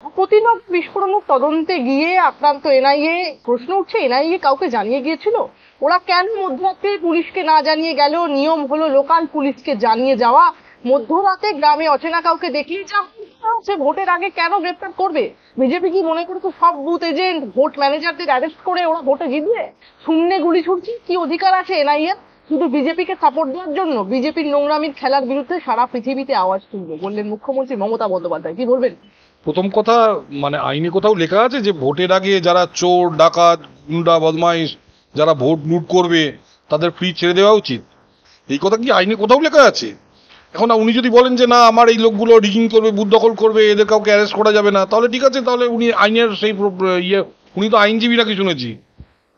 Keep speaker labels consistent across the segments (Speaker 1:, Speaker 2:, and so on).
Speaker 1: প্রতিনব বিস্ফোরণের তদন্তে গিয়ে আক্রান্ত এনআইএ, প্রশ্ন উঠছে এনআইএ কাউকে জানিয়ে গিয়েছিল? ওরা কেন মধ্যরাতে পুলিশকে না জানিয়ে গেল? নিয়ম হলো লোকাল পুলিশকে জানিয়ে যাওয়া। মধ্যরাতে গ্রামে অচেনা কাউকে দেখলেই যা হচ্ছে, ভোটের আগে কেন গ্রেপ্তার করবে? বিজেপি কি মনে করছে সব বুথ এজেন্ট, ভোট ম্যানেজারদের অ্যারেস্ট করে ওরা ভোটে জিতবে? শূন্যে গুলি ছুটছে, কি অধিকার আছে এনআইএ শুধু বিজেপিকে সাপোর্ট দেওয়ার জন্য? বিজেপির নোংরামির খেলার বিরুদ্ধে সারা পৃথিবীতে আওয়াজ তুলবে বললেন মুখ্যমন্ত্রী মমতা বন্দ্যোপাধ্যায়। কি বলবেন?
Speaker 2: প্রথম কথা, মানে আইনে কোথাও লেখা আছে যে ভোটের আগে যারা চোর ডাকাত গুন্ডা বদমাইশ যারা ভোট লুট করবে তাদের ফ্রি ছেড়ে দেওয়া উচিত? এই কথা কি আইনে কোথাও লেখা আছে? এখন উনি যদি বলেন যে না আমার এই লোকগুলো রিগিং করবে, বুথ দখল করবে, এদের কাউকে অ্যারেস্ট করা যাবে না, তাহলে ঠিক আছে, তাহলে উনি আইনের সেই উনি তো আইনজীবী নাকি শুনেছি,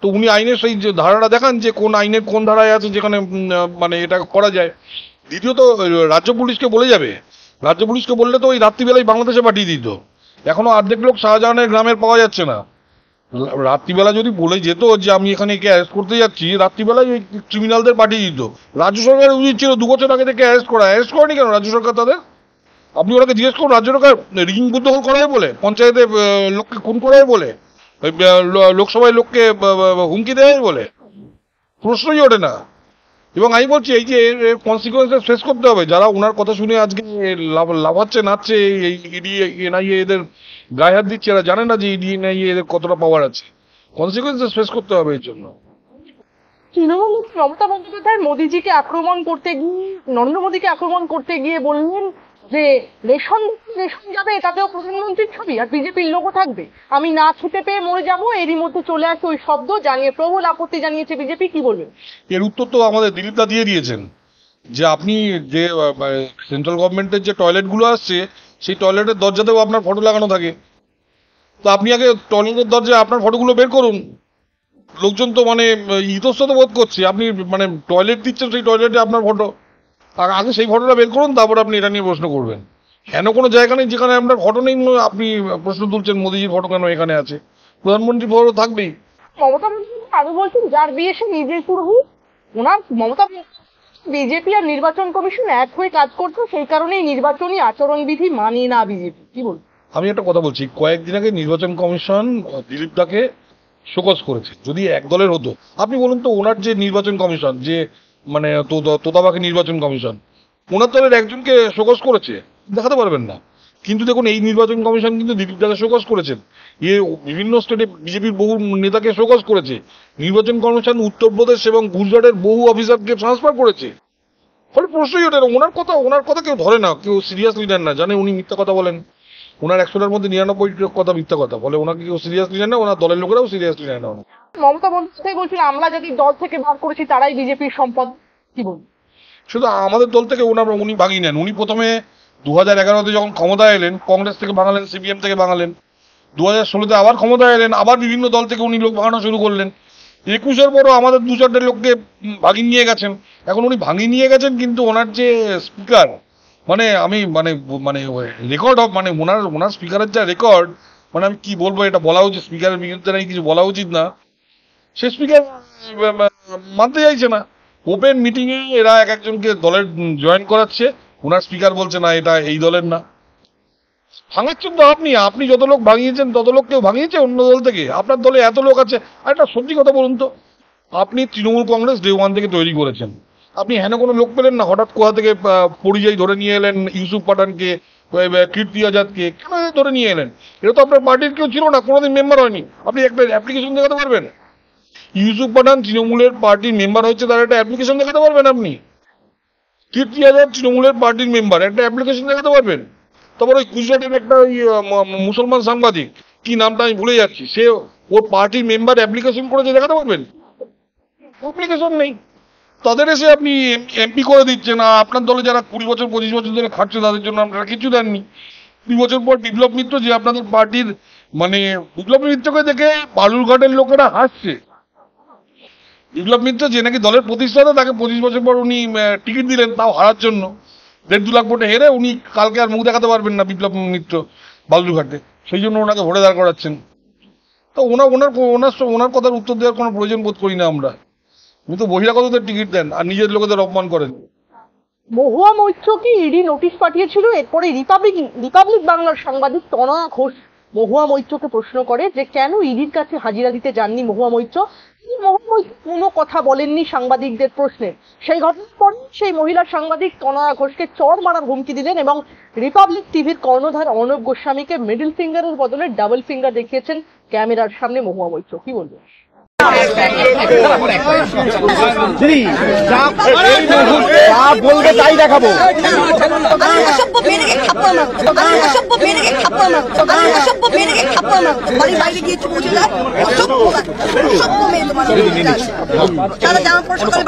Speaker 2: তো উনি আইনের সেই যে ধারাটা দেখান যে কোন আইনের কোন ধারায় আছে যেখানে মানে এটা করা যায়। দ্বিতীয়ত রাজ্য পুলিশকে বলে যাবে, রাজ্য পুলিশকে বললে তো ওই রাত্রিবেলায় বাংলাদেশে পাঠিয়ে দিত। এখনো অর্ধেক লোক শাহজাহানের গ্রামের পাওয়া যাচ্ছে না। রাত্রিবেলা যদি বলে যেত যে আমি এখানে একে অ্যারেস্ট করতে যাচ্ছি, রাত্রিবেলায় ওই ক্রিমিনালদের পাঠিয়ে দিত। রাজ্য সরকারের উচিত ছিল 2 বছর আগে থেকে অ্যারেস্ট করা। অ্যারেস্ট করেনি কেন রাজ্য সরকার তাদের? আপনি ওনাকে জিজ্ঞেস করুন রাজ্য সরকার রিগিং বুথ দখল করা হয় বলে, পঞ্চায়েতে লোককে খুন করা হয় বলে, ওই লোকসভায় লোককে হুমকি দেয় বলে? প্রশ্নই ওঠে না। এবং আমি বলছি এই যে কনসিকুয়েন্সেস ফেস করতে হবে। যারা ওনার কথা শুনে আজকে লাফাচ্ছে নাচছে, এই ইডি এনআইএ এদের গায়ে হাত দিচ্ছে, এরা জানে না যে ইডি এনআইএ এদের কতটা পাওয়ার আছে। কনসিকুয়েন্সেস ফেস করতে হবে এর জন্য।
Speaker 1: তৃণমূল মমতা বন্দ্যোপাধ্যায় মোদিজিকে আক্রমণ করতে গিয়ে, নরেন্দ্র মোদীকে আক্রমণ করতে গিয়ে বললেন যে রেশন রেশন যাবে, তাতেও প্রধানমন্ত্রীর ছবি আর বিজেপির লোগো থাকবে, আমি না খেতে পেয়ে মরে যাব। এরই মধ্যে চলে আসে ওই শব্দ, জানিয়ে প্রবল আপত্তি জানিয়েছে বিজেপি। কি বলবেন?
Speaker 2: এর উত্তর তো আমাদের দিলীপদা দিয়ে দিয়েছেন, যে আপনি যে সেন্ট্রাল গভর্নমেন্টের যে টয়লেটগুলো আসছে সেই টয়লেটের দরজাতেও আপনার ফটো লাগানো থাকে। তো আপনি আগে টয়লেটের দরজায় আপনার ফটোগুলো বের করুন। লোকজন তো মানে ইতস্তত বোধ করছে, আপনি মানে টয়লেট দিচ্ছেন, সেই টয়লেটে আপনার ফটো, আগে সেই ফটোটা বের করুন, তারপর আপনি এটা নিয়ে প্রশ্ন করবেন। কেন কোনো জায়গা নেই যেখানে আপনার ফটো নেই, আপনি প্রশ্ন তুলছেন মোদিজির ফটো কেন এখানে আছে? প্রধানমন্ত্রীর ফটো থাকবেই।
Speaker 1: মমতা বন্দ্যোপাধ্যায় আরো বলছেন যার বিয়ে সে নিজের পুরোহিত। ওনার মমতা বিজেপি আর নির্বাচন কমিশন এক হয়ে কাজ করছে, সেই কারণেই নির্বাচনী আচরণবিধি মানে না বিজেপি। কি বলবো?
Speaker 2: আমি একটা কথা বলছি, কয়েকদিন আগে নির্বাচন কমিশন দিলীপ দাকে শোকজ করেছে। যদি এক দলের হতো, আপনি বলুন তো ওনার যে নির্বাচন কমিশন, যে মানে তোতাবাকি নির্বাচন কমিশন, ওনার দলের একজনকে শোকজ করেছে? দেখাতে পারবেন না। কিন্তু দেখুন এই নির্বাচন কমিশন কিন্তু দিলীপ দাকে শোকজ করেছেন, বিভিন্ন স্টেটে বিজেপির বহু নেতাকে শোকজ করেছে। নির্বাচন কমিশন উত্তরপ্রদেশ এবং গুজরাটের বহু অফিসারকে ট্রান্সফার করেছে। ফলে প্রশ্নই ওঠে না, ওনার কথা কেউ ধরে না, কেউ সিরিয়াসলি নেন না, জানে উনি মিথ্যা কথা বলেন। ওনার 100টার মধ্যে 99 কথা মিথ্যা কথা বলে, ওনাকে কেউ সিরিয়াসলি নেয় না, ওনার দলের লোকেরাও সিরিয়াসলি নেয় না।
Speaker 1: মমতা বন্দ্যোপাধ্যায় বলছেন আমরা যাদের দল থেকে ভাগ করেছি তারাই বিজেপির সম্পদ। কি বলবো?
Speaker 2: শুধু আমাদের দল থেকে উনি ভাগিয়ে নেন। উনি প্রথমে 2011-তে যখন ক্ষমতায় এলেন কংগ্রেস থেকে ভাঙালেন, সিপিএম থেকে ভাঙালেন। 2016-তে আবার ক্ষমতায় এলেন, আবার বিভিন্ন দল থেকে উনি লোক ভাগানো শুরু করলেন। 21-এর পরও আমাদের 2-4টে লোককে ভাগিয়ে নিয়ে গেছেন। এখন উনি ভাগিয়ে নিয়ে গেছেন, কিন্তু ওনার যে স্পিকার, মানে আমি মানে মানে রেকর্ড মানে ওনার স্পিকারের যা রেকর্ড, মানে আমি কি বলবো, এটা বলা উচিত স্পিকারের বিরুদ্ধে নাকি কিছু বলা উচিত না, সে স্পিকার মানতে চাইছে না। ওপেন মিটিং এ এরা এক একজনকে দলের জয়েন করাচ্ছে, ওনার স্পিকার বলছে না এটা এই দলের না। ভাঙাচ্ছেন তো আপনি যত লোক ভাঙিয়েছেন তত লোক কেউ ভাঙিয়েছে অন্য দল থেকে? আপনার দলে এত লোক আছে। আর একটা সত্যি কথা বলুন তো, আপনি তৃণমূল কংগ্রেস ডে 1 থেকে তৈরি করেছেন, আপনি হেন কোনো লোক পেলেন না? হঠাৎ কোথা থেকে পরিযায়ী ধরে নিয়ে এলেন ইউসুফ পাঠানকে, কীর্তি আজাদকে, কেন ধরে নিয়ে এলেন? এটা তো আপনার পার্টির কেউ ছিল না, কোনোদিন মেম্বার হয়নি। আপনি একটা অ্যাপ্লিকেশন দেখাতে পারবেন? ইউসুফ পাঠান তৃণমূলের পার্টির মেম্বার হচ্ছে, তার একটা অ্যাপ্লিকেশন দেখাতে পারবেন আপনি? কীর্তি আজাদ তৃণমূলের পার্টির মেম্বার, একটা অ্যাপ্লিকেশন দেখাতে পারবেন? তারপর ওই গুজরাটের একটা ওই মুসলমান সাংবাদিক, কি নামটা আমি ভুলে যাচ্ছি, সে ওর পার্টির মেম্বার অ্যাপ্লিকেশন করেছে, দেখাতে পারবেন? অ্যাপ্লিকেশন নেই। তাদের এসে আপনি এমপি করে দিচ্ছেন। আপনার দলে যারা 20 বছর 25 বছর ধরে খাটছে তাদের জন্য আপনারা কিছু দেননি। 2 বছর পর বিপ্লব মিত্র, যে আপনাদের পার্টির মানে, বিপ্লব মিত্রকে দেখে বালুরঘাটের লোকেরা হাসছে। বিপ্লব মিত্র যে নাকি দলের প্রতিষ্ঠাতা, তাকে 25 বছর পর উনি টিকিট দিলেন, তাও হারার জন্য। 1.5-2 লাখ ভোটে হেরে উনি কালকে আর মুখ দেখাতে পারবেন না বিপ্লব মিত্র বালুরঘাটে, সেই জন্য ওনাকে ভোটে দাঁড় করাচ্ছেন। তো ওনার কথার উত্তর দেওয়ার কোনো প্রয়োজন বোধ করি না আমরা। উনি তো বহিরাগতদের টিকিট দেন আর নিজের লোকেদের অপমান করেন।
Speaker 1: মহুয়া মৈত্রকে ইডি নোটিশ পাঠিয়েছিল, এরপরে রিপাবলিক বাংলার সাংবাদিক তনয়া ঘোষ মহুয়া মৈত্রকে প্রশ্ন করে যে কেন ইডির কাছে হাজিরা দিতে যাননি মহুয়া মৈত্র। মহুয়া মৈত্র কোনো কথা বলেননি সাংবাদিকদের প্রশ্নে। সেই ঘটনার পর সেই মহিলা সাংবাদিক কনয়া ঘোষকে চড় মারার হুমকি দিলেন এবং রিপাবলিক টিভির কর্ণধার অর্ণব গোস্বামীকে মিডল ফিঙ্গারের বদলে ডাবল ফিঙ্গার দেখিয়েছেন ক্যামেরার সামনে মহুয়া মৈত্র। কি বলবেন?
Speaker 3: বলবে তাই দেখাবো।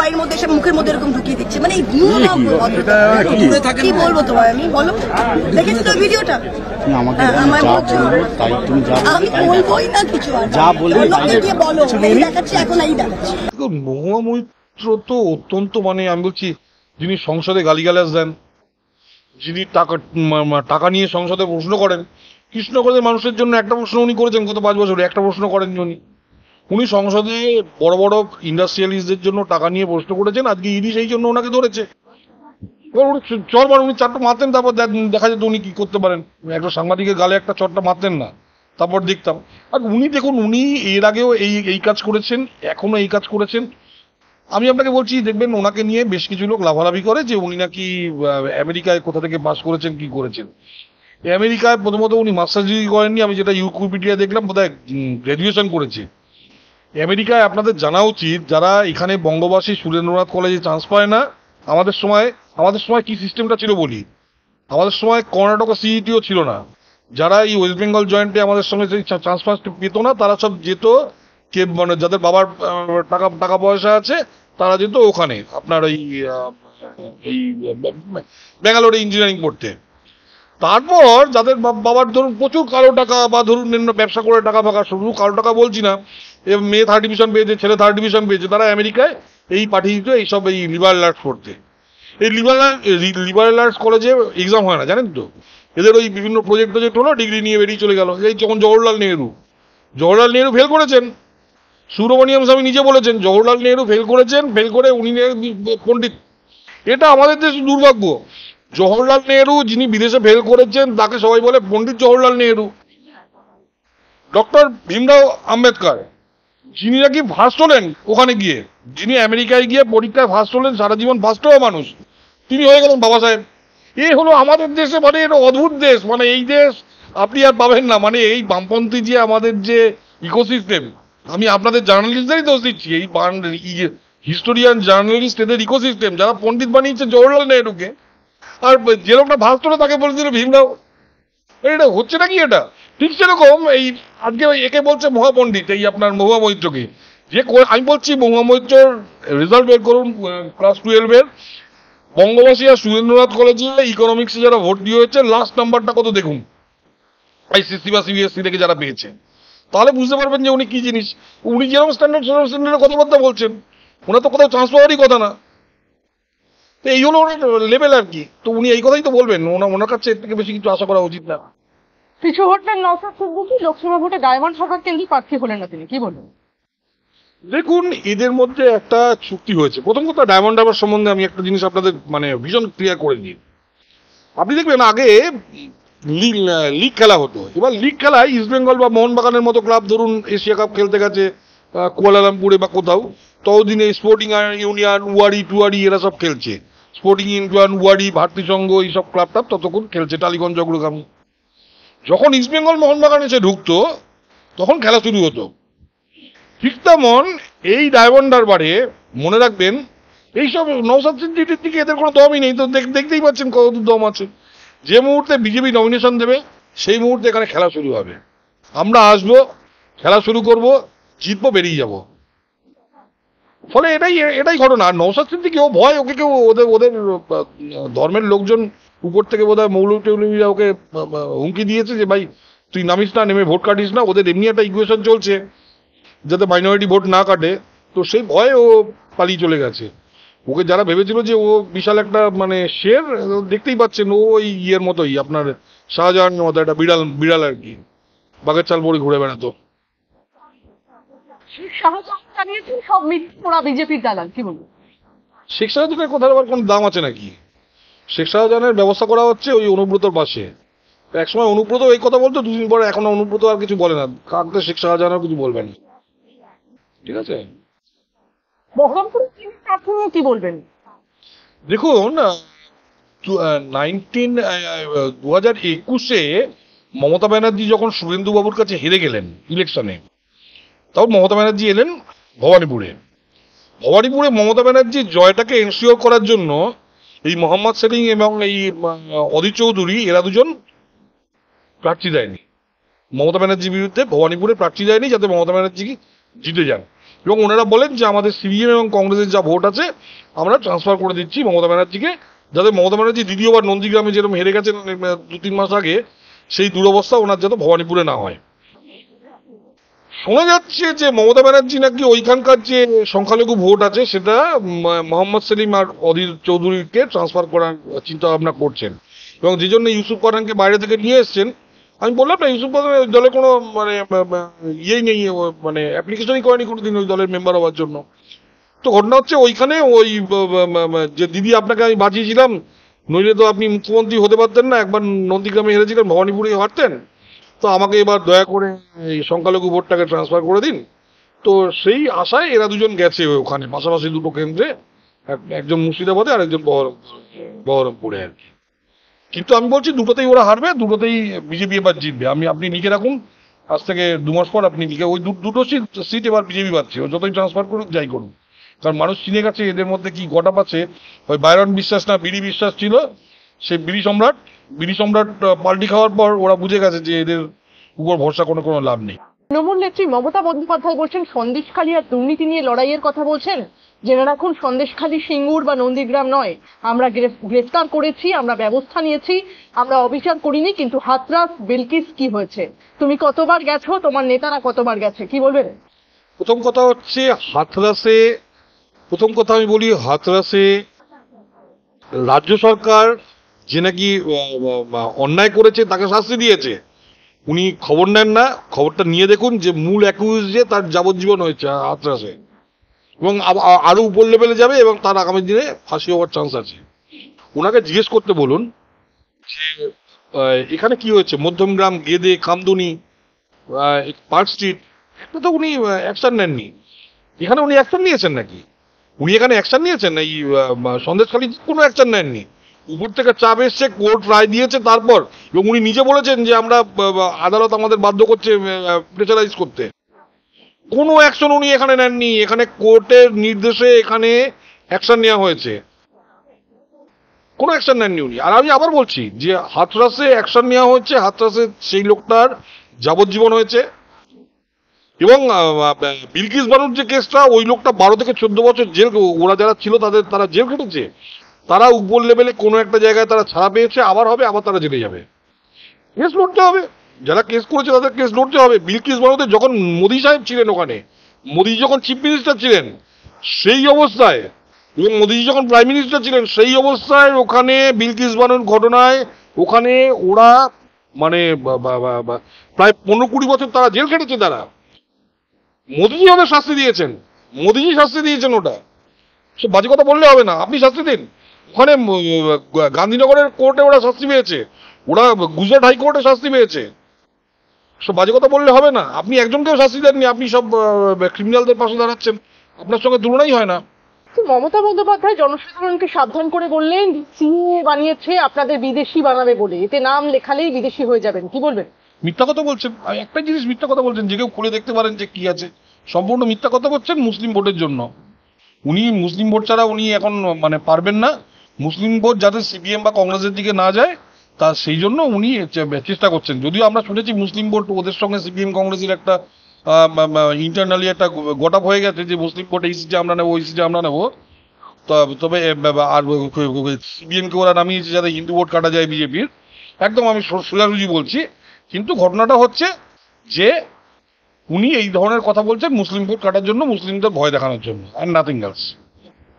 Speaker 4: বাড়ির মধ্যে এসে মুখের মধ্যে এরকম ঢুকিয়ে দিচ্ছে, মানে কি বলবো তোমায় আমি, বলো দেখেছি তো ভিডিওটা? আমি বলবোই না কিছু, যা বলবো বলো, দেখাচ্ছি এখন এই দেখাচ্ছি।
Speaker 2: মহুয়া মৈত্র তো অত্যন্ত মানে আমি বলছি, যিনি সংসদে গালিগালাজ দেন, যিনি টাকা নিয়ে সংসদে প্রশ্ন করেন, কৃষ্ণনগরের মানুষের জন্য একটা প্রশ্ন উনি করেছেন গত 5 বছরে, একটা প্রশ্ন করেননি উনি সংসদে বড় বড় ইন্ডাস্ট্রিয়ালিস্টদের জন্য টাকা নিয়ে প্রশ্ন করেছেন। আজকে ইডি সেই জন্য ওনাকে ধরেছে। এবার উনি চর মার উনি চারটা মারতেন, তারপর দেখা যেত উনি কি করতে পারেন। একটা সাংবাদিকের গালে একটা চরটা মারতেন না, তারপর দেখতাম। আর উনি দেখুন, উনি এর আগেও এই কাজ করেছেন, এখনো এই কাজ করেছেন। আমি আপনাকে বলছি, দেখবেন ওনাকে নিয়ে বেশ কিছু লোক লাফালাফি করে যে উনি নাকি আমেরিকায় কোথা থেকে পাস করেছেন, কি করেছেন। আমেরিকায় প্রথমত উনি মাস্টার্স ডিগ্রি করেননি, আমি যেটা উইকিপিডিয়া দেখলাম বোধহয় গ্র্যাজুয়েশন করেছে। আমেরিকায় আপনাদের জানা উচিত, যারা এখানে বঙ্গবাসী সুরেন্দ্রনাথ কলেজে চান্স পায় না, আমাদের সময় কি সিস্টেমটা ছিল বলি, আমাদের সময় কর্ণাটকা সিইটিও ছিল না। যারা এই ওয়েস্ট বেঙ্গল জয়েন্টে আমাদের সঙ্গে চান্স ফান্স পেত না, তারা সব যেত মানে যাদের বাবার টাকা পয়সা আছে তারা যেত ওখানে আপনার এই ব্যাঙ্গালোরে ইঞ্জিনিয়ারিং পড়তে। তারপর যাদের বাবার ধরুন প্রচুর কালো টাকা, বা ধরুন ব্যবসা করে টাকা ফাঁকা, শুধু কালো টাকা বলছি না, মেয়ে 3rd ডিভিশন পেয়েছে, ছেলে 3rd ডিভিশন পেয়েছে, তারা আমেরিকায় পাঠিয়ে দিত এইসব লিবারেল আর্টস পড়তে। এই লিবারেল আর্টস কলেজে এক্সাম হয় না, জানেন তো। এদের ওই বিভিন্ন প্রজেক্ট হলো, ডিগ্রি নিয়ে বেরিয়ে চলে গেল। এই যখন জওহরলাল নেহরু ফেল করেছেন, সুব্রমণিয়াম স্বামী নিজে বলেছেন জওহরলাল নেহরু ফেল করেছেন, ফেল করে উনি পণ্ডিত। এটা আমাদের দেশের দুর্ভাগ্য। জওহরলাল নেহরু যিনি বিদেশে ফেল করেছেন, তাকে সবাই বলে পণ্ডিত জওহরলাল নেহরু। ডক্টর ভীমরাও আম্বেদকর যিনি নাকি ফার্স্ট হলেন ওখানে গিয়ে, যিনি আমেরিকায় গিয়ে পরীক্ষায় ফার্স্ট হলেন, সারা জীবন ফার্স্ট হওয়া মানুষ, তিনি হয়ে গেলেন বাবা সাহেব। এই হলো আমাদের দেশে, মানে এটা অদ্ভুত দেশ। মানে এই দেশ আপনি আর পাবেন না। মানে এই বামপন্থী যে আমাদের যে ইকোসিস্টেম, আমি আপনাদের জার্নালিস্টদেরই দোষ দিচ্ছি, এই হিস্টোরিয়ান জার্নালিস্ট, এদের ইকোসিস্টেম, যারা পণ্ডিত বানিয়েছে জওহরলাল নেহরুকে, আর যে লোকটা ফার্স্ট হলো তাকে বলে দিল ভীমরাও। এটা হচ্ছে নাকি এটা? ঠিক সেরকম এই আজকে একে বলছে মহাপণ্ডিত, এই আপনার মহুয়া মৈত্রকে। যে আমি বলছি মহুয়া মৈত্রর রেজাল্ট বের করুন ক্লাস 12-এর, বঙ্গবাসী আর সুরেন্দ্রনাথ কলেজে ইকোনমিক্সে যারা ভর্তি হয়েছে, লাস্ট নাম্বারটা কত দেখুন, আইসিএসসি বা সিবিএসসি থেকে যারা পেয়েছে, তাহলে বুঝতে পারবেন যে উনি কি জিনিস। উনি যেরকম স্ট্যান্ডার্ডের কথাবার্তা বলছেন, ওনার তো কোথাও চান্স পাওয়ারই কথা না। তো এই হলো ওনার লেভেল আর কি। তো উনি এই কথাই তো বলবেন, ওনার কাছে এর থেকে বেশি কিছু আশা করা উচিত না।
Speaker 1: পিছু হটলেন নওশাদ সিদ্দিকী, লোকসভা ভোটে ডায়মন্ড হারবার কেন্দ্রে প্রার্থী হলেন না তিনি, কি বলবেন?
Speaker 2: দেখুন, এদের মধ্যে একটা চুক্তি হয়েছে। প্রথম কথা, ডায়মন্ড হারবার সম্বন্ধে আমি একটা জিনিস আপনাদের মানে ভীষণ ক্লিয়ার করে দিই। আপনি দেখবেন আগে লিগ খেলা হতো। এবার লিগ খেলায় ইস্টবেঙ্গল বা মোহনবাগানের মতো ক্লাব ধরুন এশিয়া কাপ খেলতে গেছে কুয়ালালামপুরে বা কোথাও, ততদিনে স্পোর্টিং ইউনিয়ন, টুয়ারি এরা সব খেলছে। স্পোর্টিং ইউনিয়ন, ভারতী সংঘ, এইসব ক্লাব টাপ ততক্ষণ খেলছে, টালিগঞ্জ, অগ্রগামী। যখন ইস্টবেঙ্গল মোহনবাগান এসে ঢুকতো তখন খেলা শুরু হতো। ঠিক তেমন এই ডায়মন্ড হারবারে মনে রাখবেন, এইসব নওশাদ সিদ্দিকীর দিকে এদের কোনো দমই নেই। তো দেখতেই পাচ্ছেন কত দম আছে। যে মুহূর্তে বিজেপি নমিনেশন দেবে সেই মুহূর্তে এখানে খেলা শুরু হবে। আমরা আসবো, খেলা শুরু করব, জিতবো, বেরিয়ে যাব। ফলে এটাই ঘটনা। আর নওশাদ সিদ্দিকী ও ভয়, ওকে কেউ ওদের ধর্মের লোকজন উপর থেকে বোধহয় মৌলভীরা ওকে হুমকি দিয়েছে যে ভাই তুই নামিস না, নেমে ভোট কাটিস না। ওদের এমনি একটা ইকুয়েশন চলছে যাতে মাইনরিটি ভোট না কাটে, তো সেই ভয়ে ও পালিয়ে চলে গেছে। ওকে যারা ভেবেছিল যে ও বিশাল একটা মানে শের, দেখতেই পাচ্ছেন ও ওই ইয়ের মতোই, আপনার শাহজাহানের মতো একটা বিড়াল আর কি, বাঘের চাল পরে ঘুরে বেড়াতো।
Speaker 1: শাহজাহান জানিয়েছেন সব মিথ্যা বিজেপির দালাল, কি বলবো?
Speaker 2: শেখ শাহজাহানের কথার আবার কোনো দাম আছে নাকি? শেখ শাহজাহানের ব্যবস্থা করা হচ্ছে ওই অনুব্রতর পাশে। একসময় অনুব্রত এই কথা বলতো, দুদিন পরে এখন অনুব্রত আর কিছু বলে না, কাকতে শেখ শাহজাহানও কিছু বলবেন না। ঠিক আছে,
Speaker 1: বহরমপুর কি বলবেন?
Speaker 2: দেখুন 2021-এ মমতা ব্যানার্জি যখন শুভেন্দু বাবুর কাছে হেরে গেলেন ইলেকশনে, তখন মমতা ব্যানার্জি এলেন ভবানীপুরে। মমতা ব্যানার্জির জয়টাকে এনশিওর করার জন্য এই মোহাম্মদ সেলিম এবং এই অধীর চৌধুরী এরা দুজন প্রার্থী দেয়নি মমতা ব্যানার্জির বিরুদ্ধে, ভবানীপুরে প্রার্থী দেয়নি যাতে মমতা ব্যানার্জি জিতে যান। এবং ওনারা বলেন যে আমাদের সিপিএম এবং কংগ্রেসের যা ভোট আছে আমরা ট্রান্সফার করে দিচ্ছি মমতা ব্যানার্জিকে, যাতে মমতা ব্যানার্জি দ্বিতীয়বার নন্দীগ্রামে যেরকম হেরে গেছেন 2-3 মাস আগে, সেই দুরবস্থা ওনার যাতে ভবানীপুরে না হয়। শোনা যাচ্ছে যে মমতা ব্যানার্জি নাকি ওইখানকার যে সংখ্যালঘু ভোট আছে সেটা মোহাম্মদ সেলিম আর অধীর চৌধুরীকে ট্রান্সফার করার চিন্তা ভাবনা করছেন, এবং যে জন্য ইউসুফ পাঠানকে বাইরে থেকে নিয়ে এসছেন। আমি বললাম না, ইউসুফ পাঠান দলে কোনো মানে ইয়েই নেই, মানে অ্যাপ্লিকেশনই করেনি কোনোদিন ওই দলের মেম্বার হওয়ার জন্য। তো ঘটনা হচ্ছে ওইখানে ওই যে দিদি আপনাকে আমি বাঁচিয়েছিলাম, নইলে তো আপনি মুখ্যমন্ত্রী হতে পারতেন না, একবার নন্দীগ্রামে হেরেছিলেন, ভবানীপুরে হারতেন, তো আমাকে এবার দয়া করে এই সংখ্যালঘু ভোটটাকে ট্রান্সফার করে দিন। তো সেই আশায় এরা দুজন গেছে ওখানে পাশাপাশি দুটো কেন্দ্রে, একজন মুর্শিদাবাদে আর একজন বহরমপুরে আর কি। কিন্তু আমি বলছি দুটোতেই ওরা হারবে, দুটোতেই বিজেপি এবার জিতবে। আপনি লিখে রাখুন, আজ থেকে 2 মাস পর আপনি লিখে, ওই দুটো সিট এবার বিজেপি পাচ্ছে, ও যতই ট্রান্সফার করুক যাই করুন, কারণ মানুষ চিনে গেছে এদের মধ্যে কি গটা পাচ্ছে। ওই বাইরন বিশ্বাস না বিড়ি বিশ্বাস ছিল, সেই বিড়ি সম্রাট পাল্টি খাওয়ার পর ওরা বুঝে গেছে যে এদের উপর ভরসা কোনো লাভ নেই।
Speaker 1: তৃণমূল নেত্রী মমতা বন্দ্যোপাধ্যায় বলছেন সন্দেশখালী আর দুর্নীতি নিয়ে লড়াইয়ের কথা বলছেন। জেনে রাখুন, সন্দেশখালী সিঙ্গুর বা নন্দীগ্রাম নয়, আমরা গ্রেফতার করেছি, আমরা ব্যবস্থা নিয়েছি, আমরা অবিচার করিনি। কিন্তু হাতরাস বিলকিস কি হয়েছে? তুমি কতবার গেছো, তোমার নেতারা কতবার গেছে, কি বলবেন?
Speaker 2: প্রথম কথা আমি বলি, হাতরাসে রাজ্য সরকার যে নাকি অন্যায় করেছে তাকে শাস্তি দিয়েছে। উনি খবর নেন না, খবরটা নিয়ে দেখুন যে মূল অ্যাকিউজ যে তার যাবজ্জীবন হয়েছে হাতরাসে, এবং আরো উপর লেভেলে যাবে এবং তার আগামী দিনে ফাঁসি হওয়ার চান্স আছে। ওনাকে জিজ্ঞেস করতে বলুন যে এখানে কি হয়েছে, মধ্যমগ্রাম, গেদে, কামদুনি, পার্ক স্ট্রিট, একটা তো উনি অ্যাকশন নেননি। এখানে উনি অ্যাকশন নিয়েছেন নাকি? উনি এখানে অ্যাকশন নিয়েছেন এই সন্দেশখালী কোনো অ্যাকশন নেননি। উপর থেকে চাপ এসছে, কোর্ট রায় দিয়েছে তারপর, এবং উনি নিজে বলেছেন যে আমরা আদালত আমাদের বাধ্য করছে প্রেসারাইজ করতে। কোনো অ্যাকশন উনি এখানে নেননি, এখানে কোর্টের নির্দেশে এখানে অ্যাকশন নেওয়া হয়েছে, কোনো অ্যাকশন নেননি উনি। আর আমি আবার বলছি যে হাতরাসে অ্যাকশন নেওয়া হয়েছে, হাতরাসে সেই লোকটার যাবজ্জীবন হয়েছে, এবং বিলকিস বানুর যে কেসটা, ওই লোকটা 12 থেকে 14 বছর জেল, ওরা যারা ছিল তারা জেল কেটেছে, তারা উপর লেভেলে কোনো একটা জায়গায় তারা ছাড়া পেয়েছে, আবার হবে, আবার তারা জেলে যাবে। কেস লড়তে হবে, যারা কেস করেছে তাদের কেস লড়তে হবে। বিলকিস বানুতে যখন মোদি সাহেব ছিলেন, ওখানে মোদি যখন চিফ মিনিস্টার ছিলেন সেই অবস্থায়, এবং মোদিজি যখন প্রাইম মিনিস্টার ছিলেন সেই অবস্থায়, ওখানে বিলকিস বানুর ঘটনায় ওখানে ওরা মানে প্রায় 15-20 বছর তারা জেল খেটেছে। তারা মোদিজি ওদের শাস্তি দিয়েছেন, ওটা সে বাজে কথা বললে হবে না, আপনি শাস্তি দিন। ওখানে গান্ধীনগরের কোর্টে ওরা শাস্তি পেয়েছে, ওরা গুজরাট হাইকোর্টে শাস্তি পেয়েছে, সব বাজে কথা বললে হবে না। আপনি একজনকেও শাস্তি দেননি, আপনি সব ক্রিমিনালদের পাশে দাঁড়াচ্ছেন, আপনার সঙ্গে তুলনাই হয় না।
Speaker 1: মমতা বন্দ্যোপাধ্যায় জনসাধারণকে সাবধান করে বললেন সিএ বানিয়েছে আপনাদের বিদেশি বানাবে বলে, এতে নাম লেখালেই বিদেশি হয়ে যাবেন, কি বলবেন?
Speaker 2: মিথ্যা কথা বলছেন, একটা জিনিস মিথ্যা কথা বলছেন, যে কেউ খুলে দেখতে পারেন যে কি আছে। সম্পূর্ণ মিথ্যা কথা বলছেন মুসলিম ভোটের জন্য। উনি মুসলিম ভোট ছাড়া উনি এখন মানে পারবেন না, মুসলিম ভোট যাতে সিপিএম বা কংগ্রেসের দিকে না যায় তা সেই জন্য উনি চেষ্টা করছেন। যদিও আমরা শুনেছি মুসলিম ভোট ওদের সঙ্গে সিপিএম কংগ্রেসের একটা ইন্টারনালি একটা গট আপ হয়ে গেছে যে মুসলিম ভোট এই সিটে আমরা নেবো, ওই সিটে আমরা নেবো। তবে আর সিপিএমকে ওরা নামিয়েছে যাতে হিন্দু ভোট কাটা যায় বিজেপির, একদম আমি সোজাসুজি বলছি। কিন্তু ঘটনাটা হচ্ছে যে উনি এই ধরনের কথা বলছেন মুসলিম ভোট কাটার জন্য, মুসলিমদের ভয় দেখানোর জন্য, অ্যান্ড নাথিং এলস।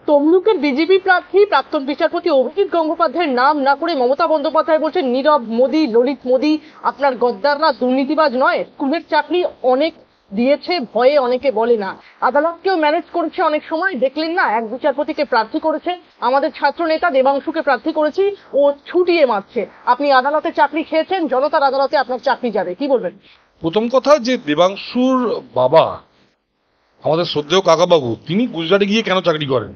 Speaker 1: তমলুকের বিজেপি প্রার্থী প্রাক্তন বিচারপতি অভিজিৎ গঙ্গোপাধ্যায়ের নাম না করে মমতা বন্দ্যোপাধ্যায় বলছেন নীরব মোদী, ললিত মোদী আপনার গদ্দাররা দুর্নীতিবাজ নয়। স্কুলের চাকরি অনেক দিয়েছে ভয়ে অনেকে বলে না। আদালতকেও ম্যানেজ করেছে অনেক সময়, দেখলেন না এক বিচারপতিকে প্রার্থী করেছে, আমাদের ছাত্র নেতা দেবাংশুকে প্রার্থী করেছি, ও ছুটিয়ে মারছে। আপনি আদালতে চাকরি খেয়েছেন, জনতার আদালতে আপনার চাকরি যাবে, কি বলবেন?
Speaker 2: প্রথম কথা যে দেবাংশুর বাবা আমাদের শ্রদ্ধেয় কাকাবাবু, তিনি গুজরাটে গিয়ে কেন চাকরি করেন?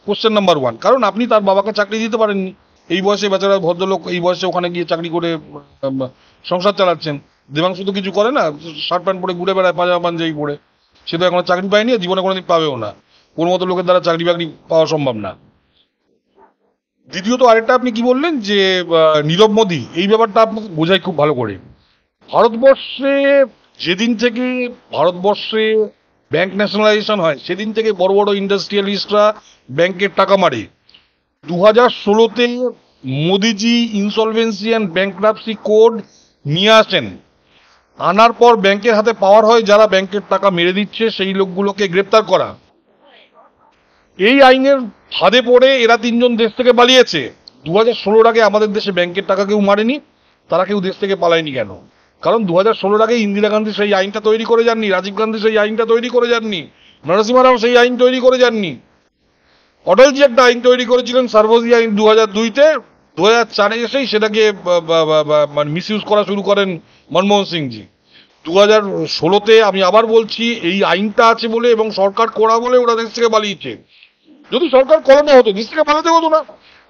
Speaker 2: Question number 1। কারণ আপনি তার বাবাকে চাকরি দিতে পারেননি। এই বয়সে বেচারা ভদ্রলোক এই বয়সে ওখানে গিয়ে চাকরি করে সংসার চালাচ্ছেন। দেবাংশু তো কিছু করে না, শার্ট প্যান্ট পরে ঘুরে বেড়ায়, পাজামা পাঞ্জাবি পরে। সে তো এখনো চাকরি পায়নি, জীবনে কোনোদিন পাবেও না। ওর মতো লোকের দ্বারা চাকরি বাকরি পাওয়া সম্ভব না। দ্বিতীয়ত আরেকটা আপনি কি বললেন যে নীরব মোদী, এই ব্যাপারটা আপনাকে বোঝাই খুব ভালো করে। ভারতবর্ষে যেদিন থেকে ভারতবর্ষে ব্যাংক ন্যাশনালাইজেশন হয়, সেদিন থেকে বড় বড় ইন্ডাস্ট্রিয়ালিস্টরা ব্যাংকের টাকা মারে। 2016-তে মোদিজি ইনসলভেন্সি অ্যান্ড ব্যাংক্রাপসি কোড নিয়ে আসেন। আনার পর ব্যাংকের হাতে পাওয়ার হয় যারা ব্যাংকের টাকা মেরে দিচ্ছে সেই লোকগুলোকে গ্রেপ্তার করা। এই আইনের ফাঁদে পড়ে এরা তিনজন দেশ থেকে পালিয়েছে। 2016-র আগে আমাদের দেশে ব্যাংকের টাকা কেউ মারেনি, তারা কেউ দেশ থেকে পালায়নি কেন? কারণ 2016-র আগে ইন্দিরা গান্ধী সেই আইনটা তৈরি করে যাননি, রাজীব গান্ধী সেই আইনটা তৈরি করে যাননি, নরসিংহ রাও সেই আইন তৈরি করে যাননি। অটলজি একটা আইন তৈরি করেছিলেন, সার্বজনীন আইন 2002-তে। 2004-এ এসেই সেটাকে মানে মিসইউজ করা শুরু করেন মনমোহন সিংজি। 2016-তে আমি আবার বলছি, এই আইনটা আছে বলে এবং সরকার করা বলে ওরা দেশ থেকে পালিয়েছে। যদি সরকার করানো হতো, দেশ থেকে পালাতে হতো না।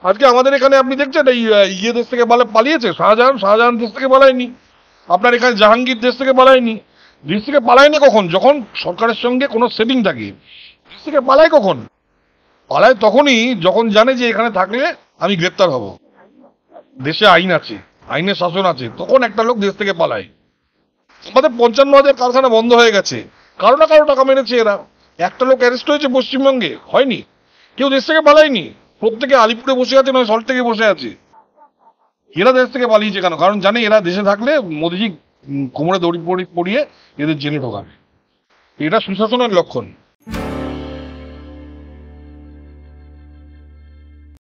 Speaker 2: আজকে আমাদের এখানে আপনি দেখছেন এই দেশ থেকে পালিয়েছে, শাহজাহান দেশ থেকে পালায়নি। আপনার এখানে জাহাঙ্গীর দেশ থেকে পালায়নি। দেশ থেকে পালায়নি কখন? যখন সরকারের সঙ্গে কোনো সেটিং থাকে। দেশ থেকে পালায় কখন? পালায় তখনই যখন জানে যে এখানে থাকলে আমি গ্রেপ্তার হব, দেশে আইন আছে, আইনের শাসন আছে, তখন একটা লোক দেশ থেকে পালায়। আমাদের 55,000 কারখানা বন্ধ হয়ে গেছে, কারো না কারো টাকা মেরেছে এরা। একটা লোক অ্যারেস্ট হয়েছে পশ্চিমবঙ্গে? হয়নি। কেউ দেশ থেকে পালায়নি। প্রত্যেকে আলিপুরে বসে আছে, নয় সল্ট থেকে বসে আছে। এরা দেশ থেকে পালিয়েছে কেন? কারণ জানে এরা দেশে থাকলে মোদিজি কোমরে দড়ি পরিয়ে এদের জেলে ঢোকাবে। এটা সুশাসনের লক্ষণ।